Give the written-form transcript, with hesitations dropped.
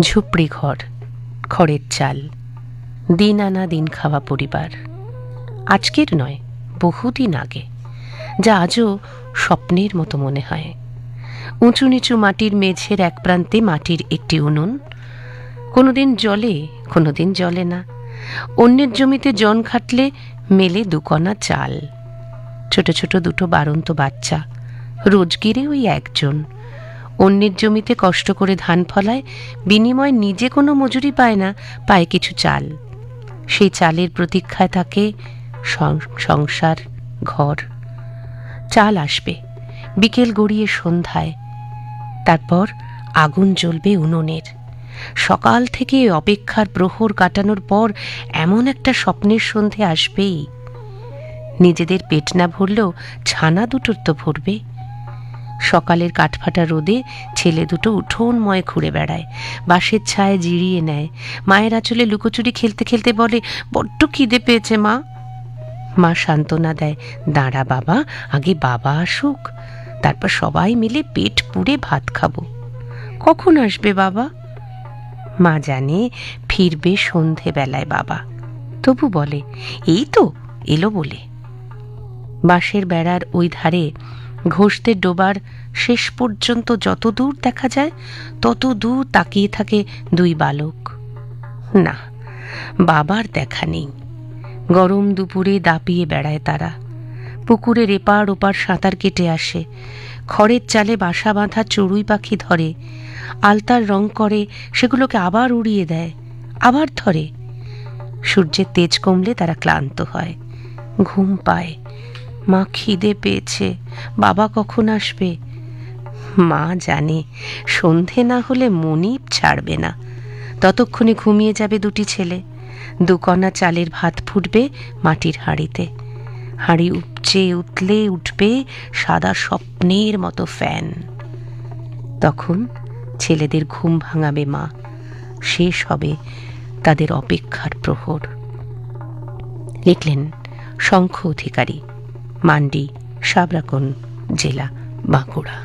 ঝুপড়ি ঘর, খড়ের চাল, দিন আনা দিন খাওয়া পরিবার। আজকের নয়, বহুদিন আগে, যা আজও স্বপ্নের মতো মনে হয়। উঁচু নিচু মাটির মেঝের এক প্রান্তে মাটির একটি উনুন, কোনোদিন জ্বলে কোনোদিন জ্বলে না। অন্যের জমিতে জন খাটলে মেলে দুকণা চাল। ছোট ছোট দুটো বাড়ন্ত বাচ্চা, রোজগিরে ওই একজন। অন্যের জমিতে কষ্ট করে ধান ফলায়, বিনিময়ে নিজে কোনো মজুরি পায় না, পায় কিছু চাল। সেই চালের প্রতীক্ষায় থাকে সংসার, ঘর। চাল আসবে বিকেল গড়িয়ে সন্ধ্যায়, তারপর আগুন জ্বলবে উনুনের। সকাল থেকে অপেক্ষার প্রহর কাটানোর পর এমন একটা স্বপ্নের সন্ধে আসবেই। নিজেদের পেট না ভরলেও ছানা দুটোর তো ভরবে। সকালের কাঠফাটা রোদে ছেলে দুটো উঠোনময় ঘুরে বেড়ায়, বাঁশের ছায় জিরিয়ে নেয়। মায়ের আঁচলে লুকোচুরি খেলতে খেলতে বলে, বড্ড খিদে পেয়েছে মা। মা সান্ত্বনা দেয়, দাঁড়া বাবা, আগে বাবা আসুক, তারপর সবাই মিলে পেট পুড়ে ভাত খাবো। কখন আসবে বাবা? মা জানে ফিরবে সন্ধেবেলায় বাবা, তবু বলে, এই তো এলো বলে। বাঁশের বেড়ার ওই ধারে ঘষতে ডোবার শেষ পর্যন্ত যত দূর দেখা যায় তত দূর তাকিয়ে থাকে দুই বালক। না, বাবার দেখা নেই। গরম দুপুরে দাপিয়ে বেড়ায় তারা। পুকুরের এপার ওপার সাঁতার কেটে আসে। খড়ের চালে বাসা বাঁধা চড়ুই পাখি ধরে, আলতার রং করে, সেগুলোকে আবার উড়িয়ে দেয়, আবার ধরে। সূর্যের তেজ কমলে তারা ক্লান্ত হয়, ঘুম পায়। মা খিদে পেয়েছে, বাবা কখন আসবে? মা জানে সন্ধে না হলে মনিব ছাড়বে না। ততক্ষণে ঘুমিয়ে যাবে দুটি ছেলে। দুকণা চালের ভাত ফুটবে মাটির হাঁড়িতে। হাঁড়ি উপচে উঠলে উঠবে সাদা স্বপ্নের মতো ফ্যান। তখন ছেলেদের ঘুম ভাঙাবে মা, শেষ হবে তাদের অপেক্ষার প্রহর। লিখলেন শঙ্খ অধিকারী, মান্ডি, সাবরাকোন জেলা, বাঁকুড়া।